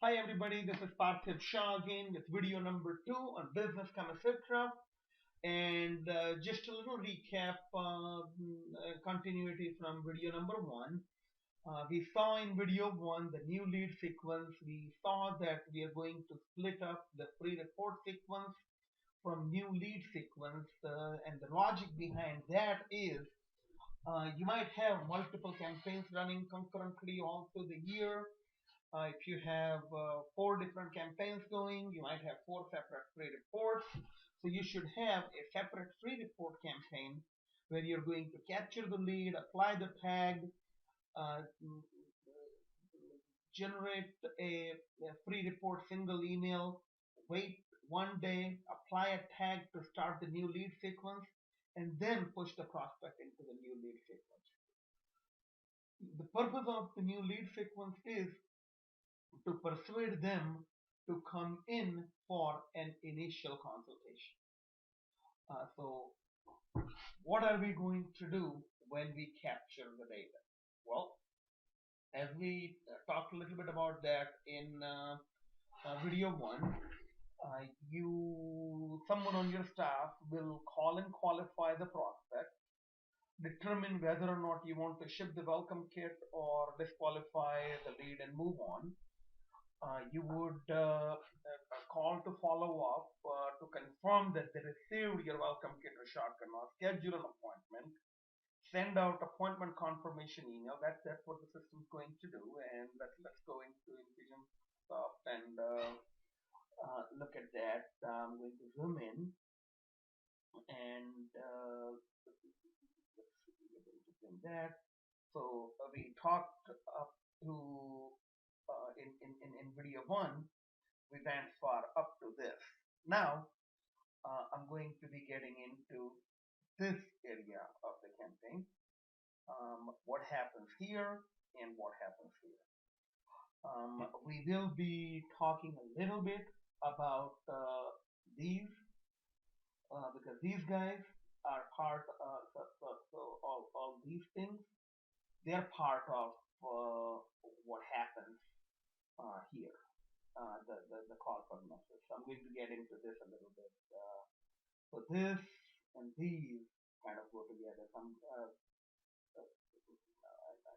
Hi everybody, this is Parthiv Shah again with video number 2 on Business Kamasutra, and just a little recap, continuity from video number 1. We saw in video 1 the new lead sequence. We saw that we are going to split up the pre-report sequence from new lead sequence, and the logic behind that is you might have multiple campaigns running concurrently all through the year. If you have 4 different campaigns going, you might have 4 separate free reports. So you should have a separate free report campaign where you're going to capture the lead, apply the tag, uh, generate a free report single email, wait 1 day, apply a tag to start the new lead sequence, and then push the prospect into the new lead sequence. The purpose of the new lead sequence is to persuade them to come in for an initial consultation. So what are we going to do when we capture the data? Well, as we talked a little bit about that in video 1, someone on your staff will call and qualify the prospect, determine whether or not you want to ship the welcome kit or disqualify the lead and move on. You would call to follow up to confirm that they received your welcome kit or shotgun, or schedule an appointment, send out appointment confirmation email. That's what the system's going to do. And let's go into Infusionsoft and look at that. I'm going to zoom in and let's see, we're going to zoom that. So we talked up to in video 1, we went far up to this. Now I'm going to be getting into this area of the campaign. What happens here and what happens here. We will be talking a little bit about these because these guys are part of all these things. They're part of what happens here, the call for message. So I'm going to get into this a little bit. So this and these kind of go together. I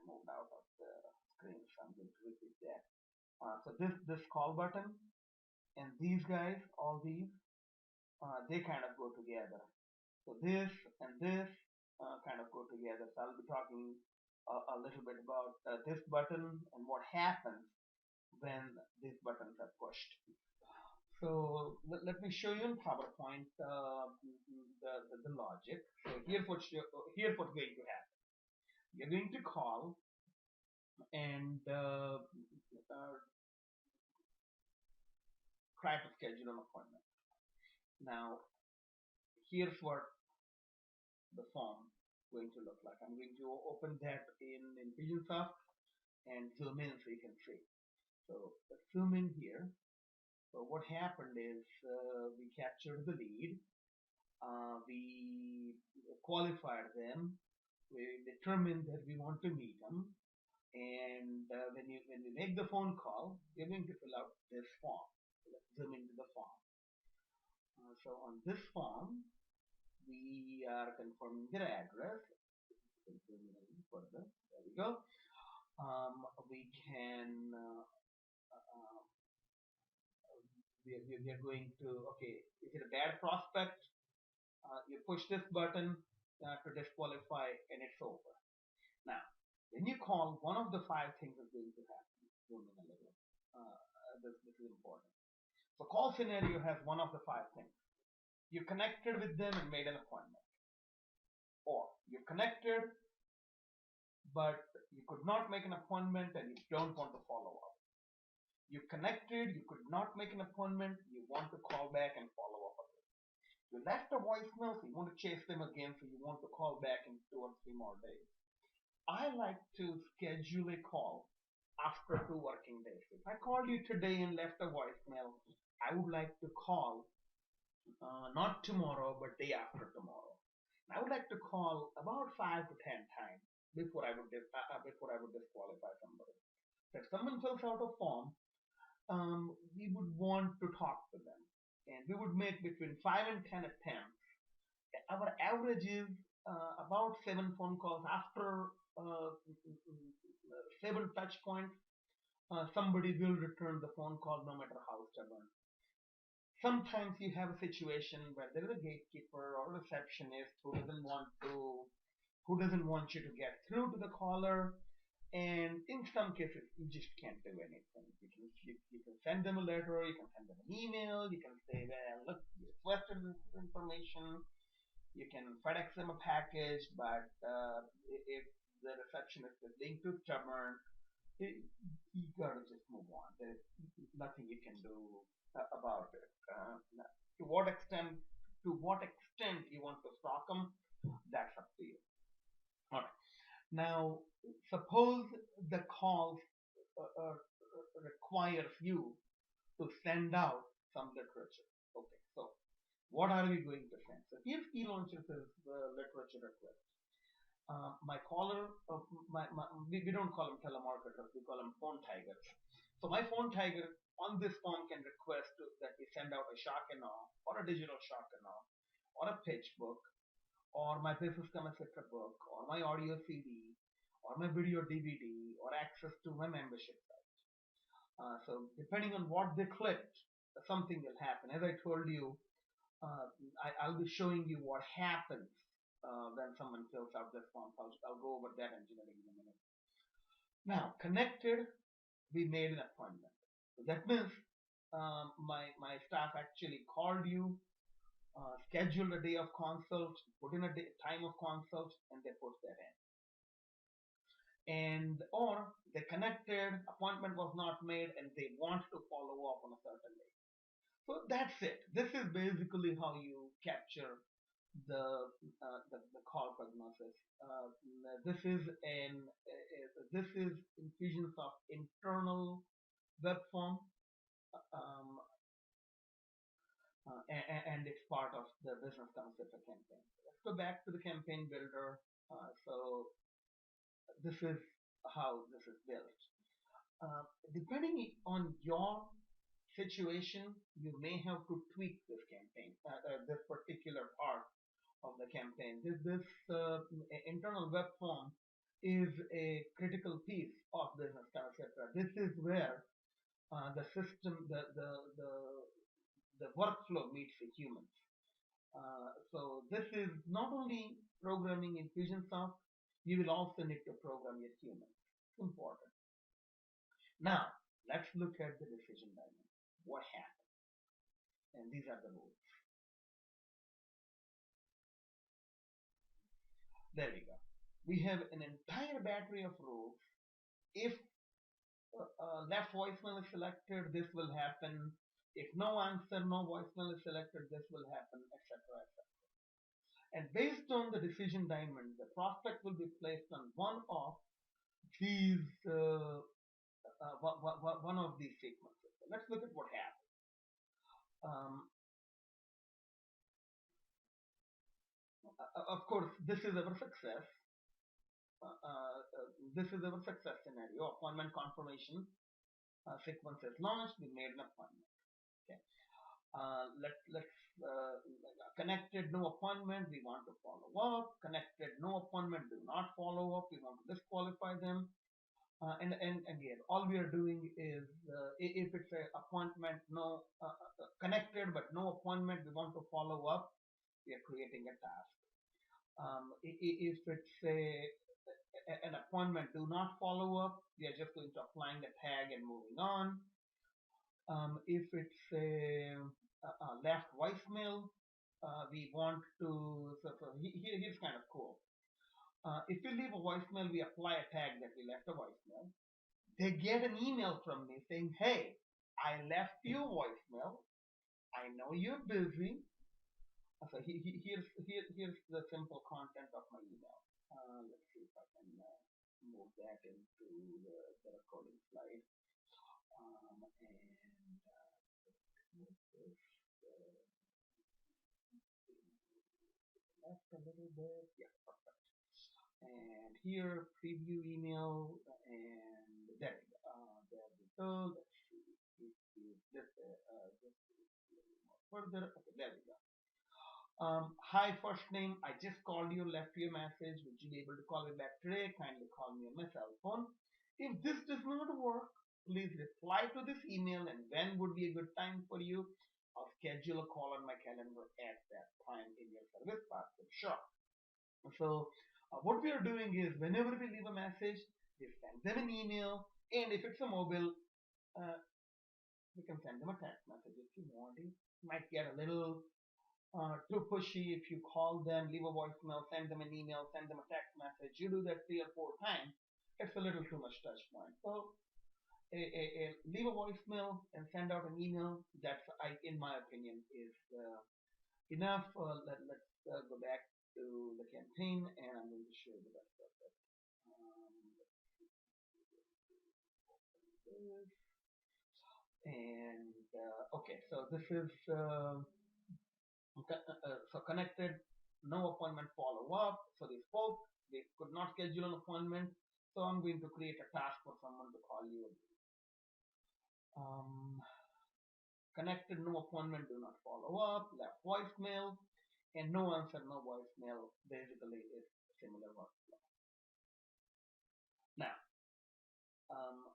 moved out of the screen, so I'm going to repeat that. So this call button and these guys, all these, they kind of go together. So this and this kind of go together. So I'll be talking a little bit about this button and what happens when these buttons are pushed. So let me show you in PowerPoint the logic. So here's what's going to happen. You're going to call and try to schedule an appointment. Now, here's what the form is going to look like. I'm going to open that in Infusionsoft and zoom in so you can see. So let's zoom in here. So what happened is we captured the lead, we qualified them, we determined that we want to meet them, and when we make the phone call, you're going to fill out this form. So let's zoom into the form. So on this form, we are confirming their address. Zoom in a little further. There we go. We can we are going to, okay, is it a bad prospect? You push this button to disqualify and it's over. Now, when you call, one of the 5 things is going to happen. Zoom in a little. This is important. So call scenario has one of the 5 things. You connected with them and made an appointment. Or you connected, but you could not make an appointment and you don't want to follow up. You connected, you could not make an appointment, you want to call back and follow up again. You left a voicemail, so you want to chase them again, so you want to call back in 2 or 3 more days. I like to schedule a call after 2 working days. If I called you today and left a voicemail, I would like to call not tomorrow, but day after tomorrow. I would like to call about 5 to 10 times before I would disqualify somebody. So if someone fills out a form, we would want to talk to them, and we would make between 5 and 10 attempts. Our average is about 7 phone calls. After 7 touch points, somebody will return the phone call no matter how stubborn. Sometimes you have a situation where there is a gatekeeper or a receptionist who doesn't want you to get through to the caller, and in some cases you just can't do anything. You can send them a letter, you can send them an email, you can say, well, look, you requested this information, you can FedEx them a package, but if the receptionist is being too stubborn, you gotta just move on. There's nothing you can do about it. To what extent, you want to stalk them, that's up to you. All right. Now, suppose the call requires you to send out some literature. Okay, so what are we going to send? So if he launches his literature request, my caller, we don't call them telemarketers, we call them phone tigers. So my phone tiger on this form can request that we send out a shock and awe, or a digital shock and awe, or a pitch book, or my business Kamasutra book, or my audio CD, or my video DVD, or access to my membership site. So depending on what they clicked, something will happen. As I told you, I'll be showing you what happens when someone fills out this form. I'll go over that engineering in a minute. Now, connected, we made an appointment. So that means my staff actually called you, scheduled a day of consult, put in a time of consult, and they put that in. And or they connected, appointment was not made, and they want to follow up on a certain day. So that's it. This is basically how you capture the call prognosis. This is Infusionsoft internal web form, um, and it's part of the business concept of campaign. Let's go back to the campaign builder. So this is how this is built. Depending on your situation, you may have to tweak this campaign, this particular part of the campaign. This internal web form is a critical piece of business concept. This is where the system, the workflow meets the humans. So this is not only programming in Infusionsoft, you will also need to program your humans. It's important. Now, let's look at the decision diamond. What happened? And these are the rules. There we go. We have an entire battery of rules. If left voicemail is selected, this will happen. If no answer, no voicemail is selected, this will happen, etc. etc. And based on the decision diamond, the prospect will be placed on one of these sequences. So let's look at what happened. Of course, this is our success. This is our success scenario. Appointment confirmation sequence is launched. We made an appointment. Okay. Let's connected, no appointment. We want to follow up. Connected, no appointment. Do not follow up. We want to disqualify them. And again, all we are doing is if it's an appointment, no connected but no appointment, we want to follow up. We are creating a task. If it's an appointment, do not follow up. We are just going to applying a tag and moving on. If it's a left voicemail, we want to. Here's kind of cool. If you leave a voicemail, we apply a tag that we left a voicemail. They get an email from me saying, "Hey, I left you a voicemail. I know you're busy." So here's the simple content of my email. Let's see if I can move that into the recording slide. And move this left a little bit. Yeah, perfect. And here, preview email, and there we go. There we go. Let's see. further. Okay, there we go. Hi, first name. I just called you, left you a message. Would you be able to call me back today? Kindly call me on my cell phone. If this does not work, please reply to this email and when would be a good time for you? I'll schedule a call on my calendar at that time in your service path. Sure. So what we are doing is whenever we leave a message, we send them an email, and if it's a mobile, uh, we can send them a text message if you want. It might get a little too pushy if you call them, leave a voicemail, send them an email, send them a text message. You do that 3 or 4 times, it's a little too much touch point. So leave a voicemail and send out an email. That's, in my opinion, is enough. Let's go back to the campaign, and I'm going to show you the rest of it. And okay, so this is so connected, no appointment follow up. So they spoke, they could not schedule an appointment. So I'm going to create a task for someone to call you. Um, Connected, no appointment, do not follow up, left voicemail, and no answer, no voicemail. Basically, it's similar workflow. Now, um,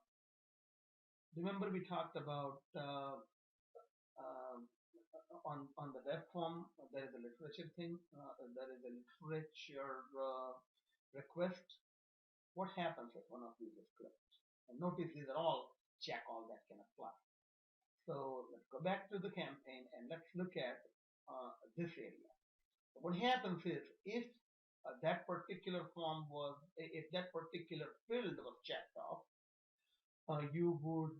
remember we talked about um, on the web form, there is a literature thing, there is a literature request. What happens if one of these is clicked? And notice these are all check all that can apply. So let's go back to the campaign and let's look at this area. What happens is if that particular form was, if that particular field was checked off, you would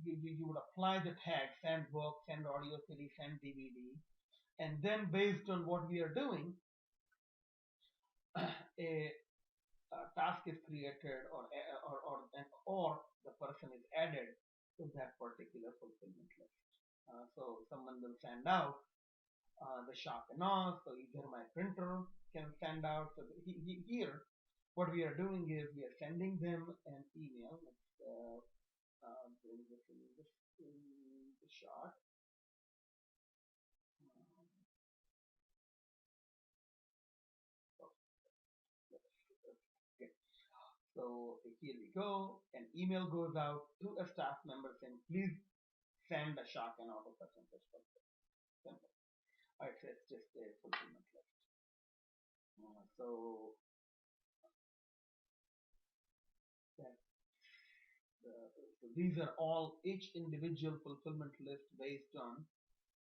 you would apply the tag send book, send audio CD, send DVD, and then based on what we are doing, a task is created or the person is added to that particular fulfillment list. So someone will send out the shock and awe. So either my printer can send out. So here, what we are doing is we are sending them an email. Let's bring this in the shot. Okay. So here we go. An email goes out to a staff member saying, please send a shock and auto percentage. Simple. Alright, so it's just a fulfillment list. So that so these are all each individual fulfillment list based on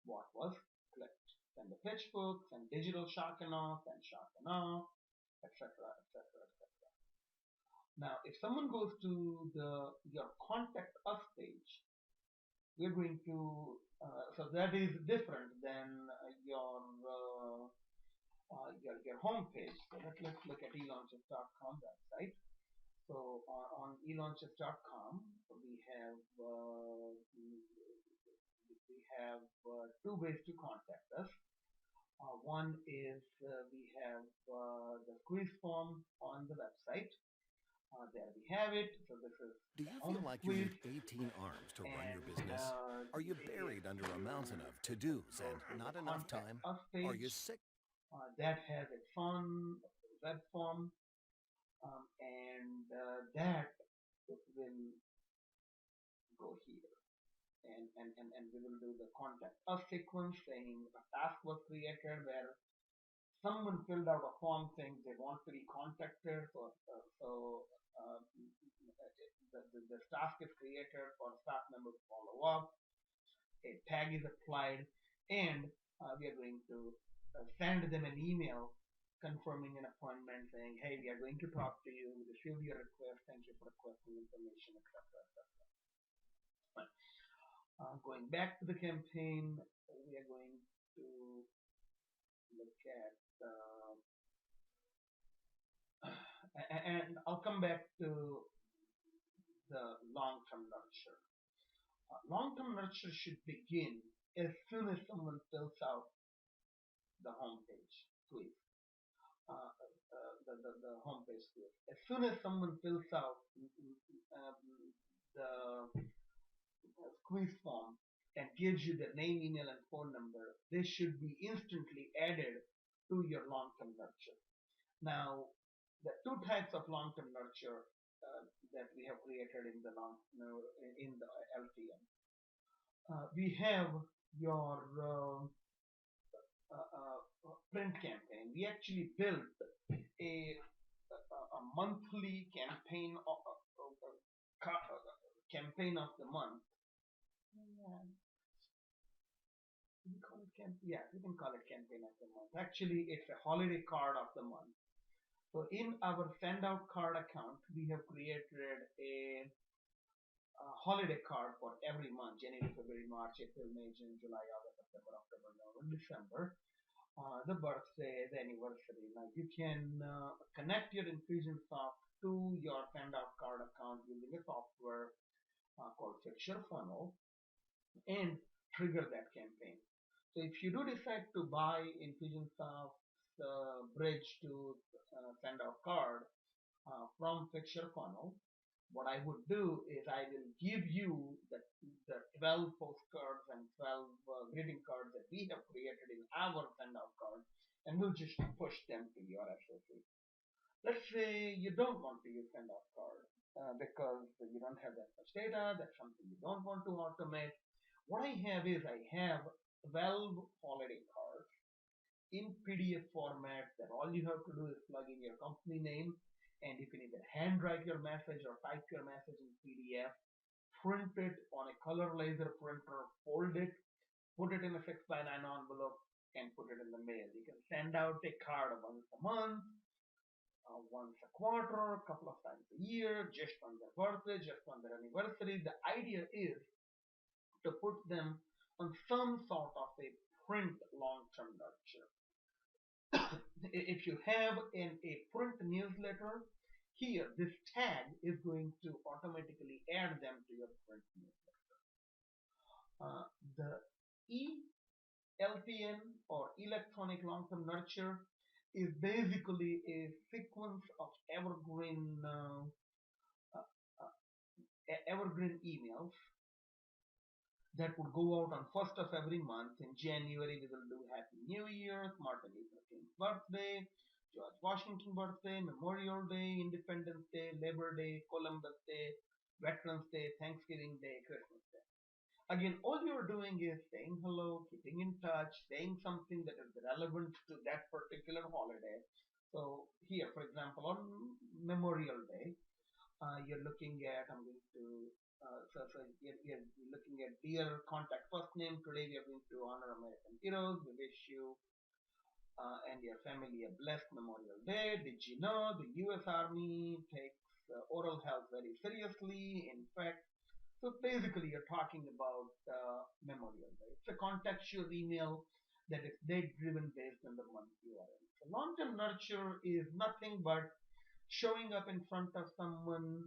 what was clicked. Send a pitch book, send digital shock and awe, send shock and awe, etc., etc., etc. Now, if someone goes to the your contact us page, we're going to so that is different than your home page. So let's look at elaunches.com website. So on elaunches.com we have two ways to contact us. One is we have the quiz form on the website. There we have it. So this is Do the you home feel like you quiz, need 18 arms to run your and business? Are you buried under a mountain of to-dos go to and the not enough contact time? us Are you page. sick? That has its own web form, and that will go here. And we will do the contact us sequence saying a task was created where someone filled out a form saying they want to be contacted. The task is created for a staff member to follow up. A tag is applied, and we are going to send them an email confirming an appointment saying, hey, we are going to talk to you, we received your request, thank you for requesting information, etc. etc. Going back to the campaign, we are going to look at and I'll come back to the long-term nurture. Long-term nurture should begin as soon as someone fills out the homepage quiz. The homepage quiz. As soon as someone fills out the quiz form and gives you their name, email, and phone number, they should be instantly added to your long-term nurture. Now, the two types of long-term nurture that we have created in the in the LTM. We have your print campaign. We actually built a monthly campaign of the month. Yeah, we call it yeah, we can call it campaign of the month. Actually, it's a holiday card of the month. So in our send out card account, we have created a holiday card for every month: January, February, March, April, May, June, July, August, September, October, November, December. The birthday, the anniversary. Now you can connect your Infusionsoft to your send out card account using a software called Fixture Funnel and trigger that campaign. So if you do decide to buy Infusionsoft's bridge to send out card from Fixture Funnel, what I would do is I will give you the 12 postcards and 12 greeting cards that we have created in our send out card, and we'll just push them to your SOC. Let's say you don't want to use send out card because you don't have that much data, that's something you don't want to automate. What I have is I have 12 holiday cards in PDF format that all you have to do is plug in your company name, and you can either handwrite your message or type your message in PDF, print it on a color laser printer, fold it, put it in a 6x9 envelope, and put it in the mail. You can send out a card once a month, once a quarter, a couple of times a year, just on their birthday, just on their anniversary. The idea is to put them on some sort of a print long-term nurture. If you have a print newsletter, here this tag is going to automatically add them to your print newsletter. The ELTN or electronic long-term nurture is basically a sequence of uh, evergreen emails that would go out on first of every month. In January, we will do Happy New Year, Martin Luther King's birthday, George Washington birthday, Memorial Day, Independence Day, Labor Day, Columbus Day, Veterans Day, Thanksgiving Day, Christmas Day. Again, all you're doing is saying hello, keeping in touch, saying something that is relevant to that particular holiday. So here, for example, on Memorial Day, you're looking at, I'm going to, so you're looking at dear contact first name. Today we are going to honor American heroes. We wish you and your family a blessed Memorial Day. Did you know the U.S. Army takes oral health very seriously? In fact, so basically you're talking about Memorial Day. It's a contextual email that is date driven based on the month you are in. So long-term nurture is nothing but showing up in front of someone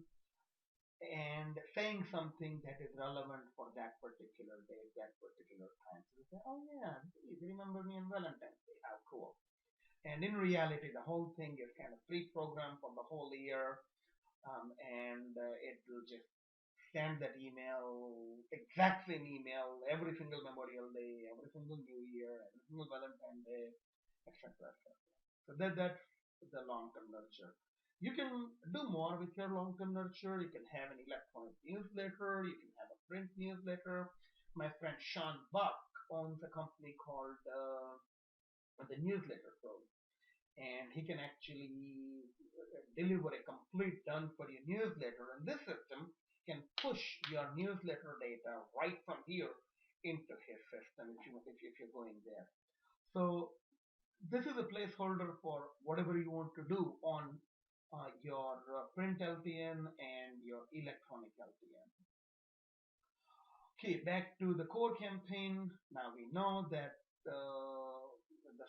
and saying something that is relevant for that particular day, that particular time. So they say, oh yeah, you remember me on Valentine's Day. How cool. And in reality, the whole thing is kind of pre-programmed for the whole year, and it will just send that email, exact same email, every single Memorial Day, every single New Year, every single Valentine's Day, etc., etc. So that's the long-term nurture. You can do more with your long-term nurture. You can have an electronic newsletter. You can have a print newsletter. My friend Sean Buck owns a company called the Newsletter Pro, and he can actually deliver a complete done for you newsletter. And this system can push your newsletter data right from here into his system if you're going there. So this is a placeholder for whatever you want to do on your print LTN and your electronic LTN. Okay, back to the core campaign. Now we know that the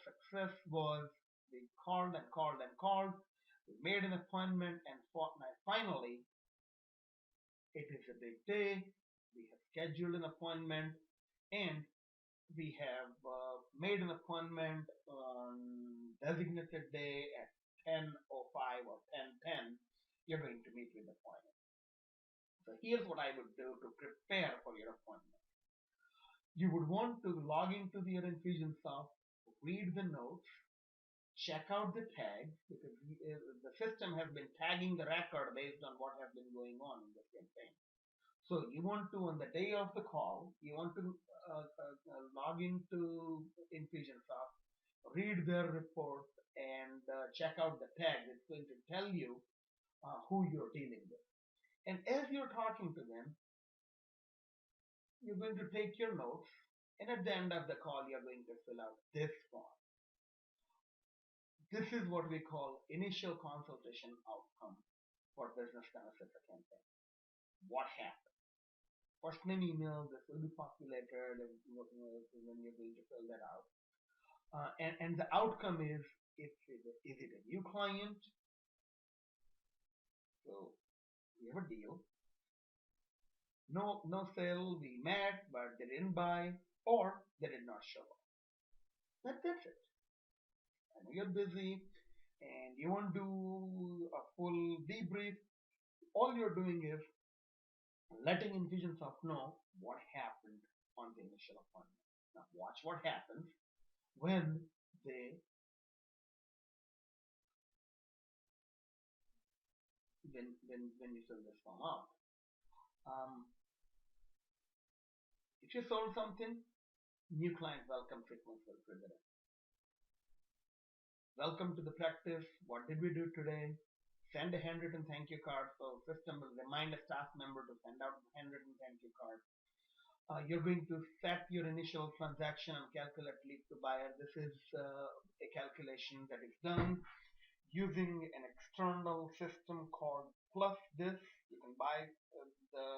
success was we called and called and called. We made an appointment, and finally, it is a big day. We have scheduled an appointment, and we have made an appointment on designated day at 10:05 or 10:10. You're going to meet with the appointment. So here's what I would do to prepare for your appointment. You would want to log into your Infusionsoft, read the notes, check out the tags because the system has been tagging the record based on what has been going on in this campaign. So you want to, on the day of the call, you want to log into Infusionsoft, read their report, and check out the tags. It's going to tell you who you're dealing with. And as you're talking to them, you're going to take your notes, and at the end of the call, you're going to fill out this form. This is what we call initial consultation outcome for business Kamasutra campaign. What happened? First name email, this will be populated when you're going to fill that out. And the outcome is is it a new client? So we have a deal. No sale, we met, but they didn't buy or they did not show up. That's it. I know you're busy and you want to do a full debrief. All you're doing is letting Infusionsoft know what happened on the initial appointment. Now watch what happens when they when you fill this form out. Um, if you sold something, new client welcome sequence will trigger it. Welcome to the practice. What did we do today? Send a handwritten thank you card. So system will remind a staff member to send out a handwritten thank you card. You're going to set your initial transaction and calculate lead to buyer. This is a calculation that is done using an external system called Plus This. You can buy the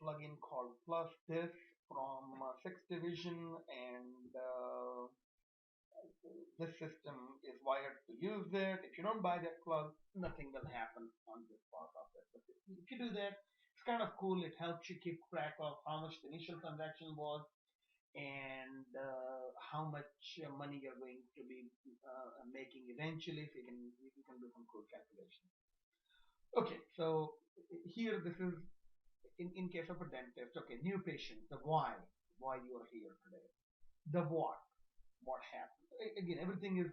plugin called Plus This from Sixth Division, and this system is wired to use it. If you don't buy that plug, nothing will happen on this part of it. But if you do that, it's kind of cool. It helps you keep track of how much the initial transaction was and how much money you're going to be making eventually. So you can do some cool calculations. Okay, so here this is in case of a dentist. Okay, new patient, the why you are here today, the what happened. Again, everything is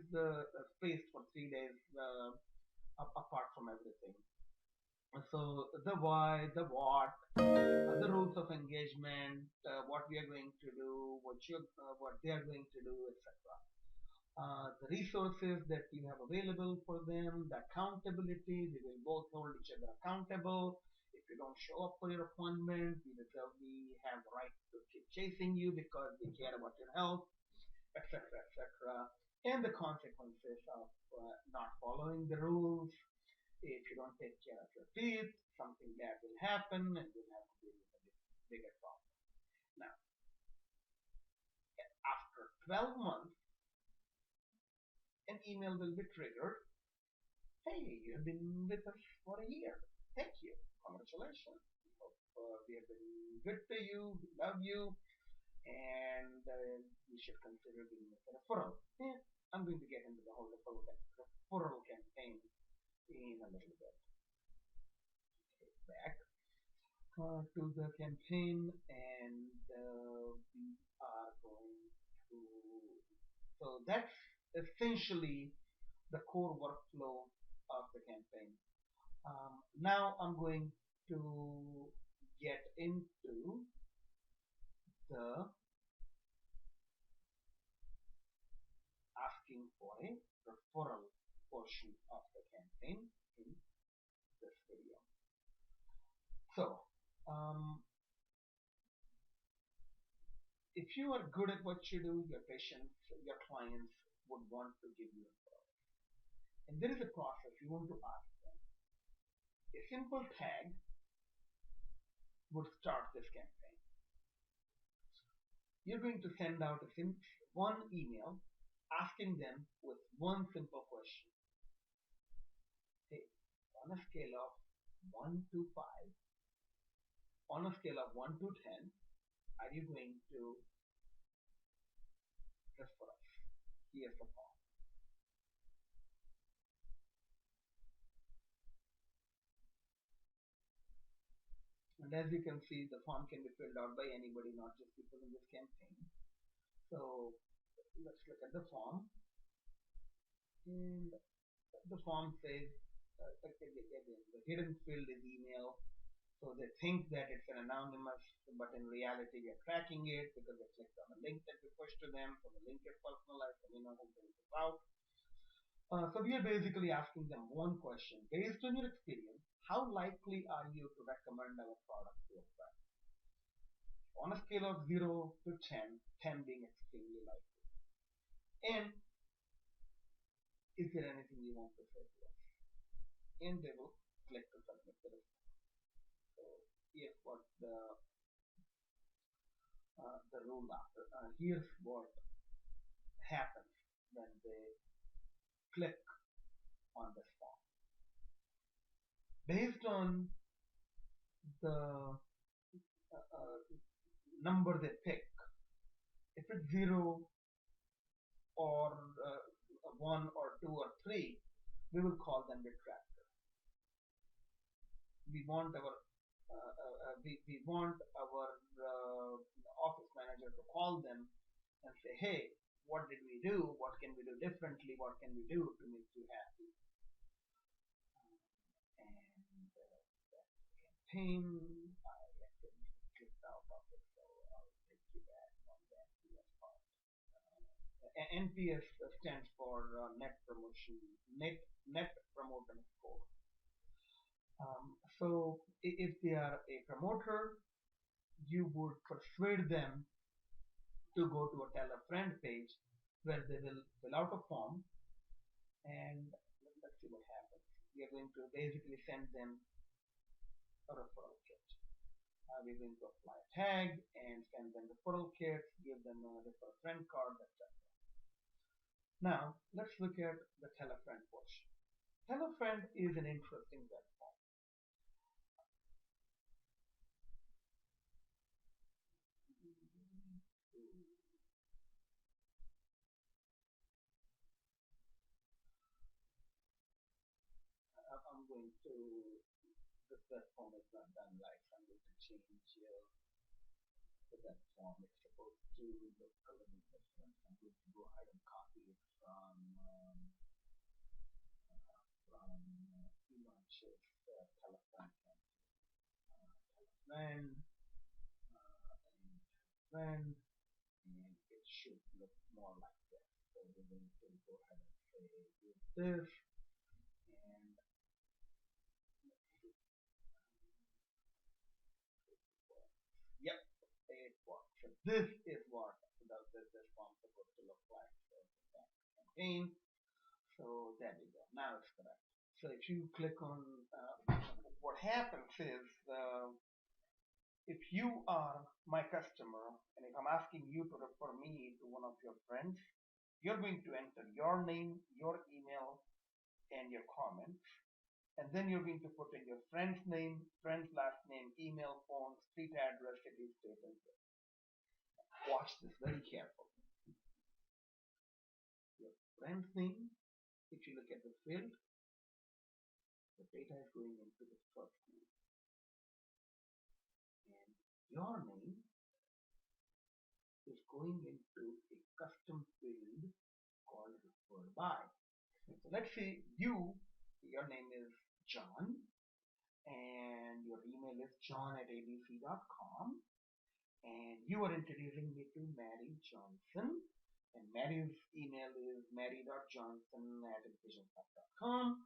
spaced for 3 days apart from everything. So the why, the what, the rules of engagement, what we are going to do, what they are going to do, etc. The resources that you have available for them, the accountability, we will both hold each other accountable. If you don't show up for your appointment, we have the right to keep chasing you because we care about your health, etc., etc. And the consequences of not following the rules. If you don't take care of your teeth, something bad will happen and you'll have to deal with a bigger problem. Now, after 12 months, an email will be triggered. Hey, you've been with us for a year. Thank you. Congratulations. We hope we have been good to you. We love you. And we should consider giving us a referral. Yeah, I'm going to get into the whole referral campaign in a little bit. Okay, back to the campaign, and we are going to. So that's essentially the core workflow of the campaign. Now I'm going to get into the asking for a referral portion of the campaign in this video. So, if you are good at what you do, your patients, your clients would want to give you a referral. And there is a process you want to ask them. A simple tag would start this campaign. You're going to send out one email asking them with one simple question. Hey, on a scale of 1 to 5, on a scale of 1 to 10, are you going to refer us? Here's the form. And as you can see, the form can be filled out by anybody, not just people in this campaign. So let's look at the form. And the form says, again, the hidden field is email. So they think that it's an anonymous, but in reality we are tracking it because they clicked on a link that we pushed to them. So the link is personalized, so we know who brings it out. So we are basically asking them one question. Based on your experience, how likely are you to recommend our product to a friend? On a scale of 0 to 10, 10 being extremely likely. And is there anything you want to say to us? And they will click to submit the response. So here's what the rule after. Here's what happens when they click on this form. Based on the number they pick, if it's 0 or 1 or 2 or 3, we will call them detractor. We want our we want our office manager to call them and say, hey, what did we do? What can we do differently? What can we do to make you happy? And that campaign, I accidentally clicked out of it, so I'll take you back on the NPS part. NPS stands for Net Promoter Score. So if they are a promoter, you would persuade them to go to a tell a friend page where they will fill out a form, and let's see what happens. We are going to basically send them a referral kit. We're going to apply a tag and send them referral kits, give them a refer a friend card, etc. Now let's look at the tell a friend portion. Tell a friend is an interesting web form. I'm going to, this web form is not done right, so I'm going to change the web form. It's supposed to look a little different. I'm going to go ahead and copy it from Elon's telephone friend, friend, and it should look more like this. So we're going to go ahead and say use this, and yep, it works. So this is what this form supposed to look like. So that campaign. So there we go. Now it's correct. So if you click on what happens is if you are my customer and if I'm asking you to refer me to one of your friends, you're going to enter your name, your email, and your comments. And then you're going to put in your friend's name, friend's last name, email, phone, street address, city, state, and zip. Watch this very carefully. Your friend's name, if you look at the field, the data is going into the first name. And your name is going into a custom field called referred by. So let's say your name is John, and your email is john@abc.com, and you are introducing me to Mary Johnson, and Mary's email is mary.johnson@envisionsoft.com.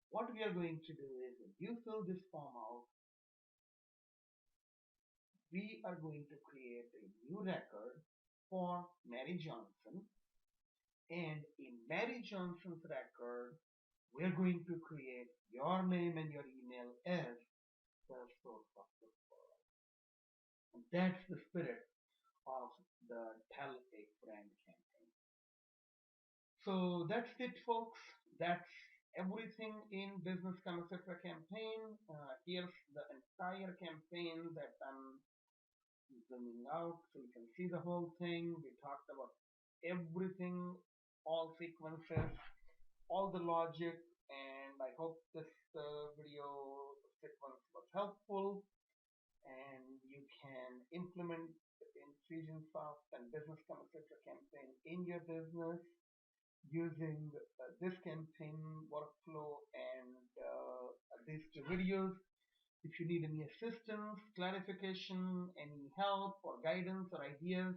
What we are going to do is when you fill this form out, we are going to create a new record for Mary Johnson, and in Mary Johnson's record, we're going to create your name and your email as the source of the referral. And that's the spirit of the Tell a Friend campaign. So that's it, folks. That's everything in Business Kamasutra campaign. Here's the entire campaign that I'm zooming out so you can see the whole thing. We talked about everything, all sequences, all the logic, and I hope this video sequence was helpful. and you can implement the Infusionsoft and Business Kamasutra campaign in your business using this campaign workflow and these two videos. If you need any assistance, clarification, any help or guidance or ideas,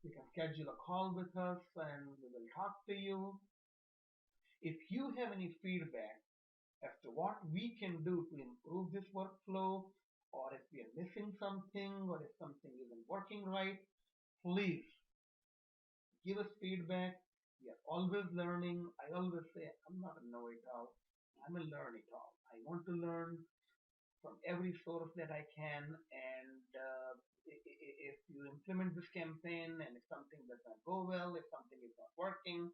you can schedule a call with us and we will talk to you. If you have any feedback as to what we can do to improve this workflow, or if we are missing something, or if something isn't working right, please give us feedback. We are always learning. I always say I'm not a know-it-all. I'm a learn-it-all. I want to learn from every source that I can. And if you implement this campaign and if something does not go well, if something is not working,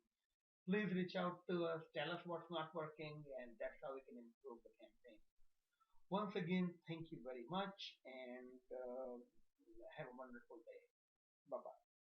please reach out to us. Tell us what's not working, and that's how we can improve the campaign. Once again, thank you very much, and have a wonderful day. Bye bye.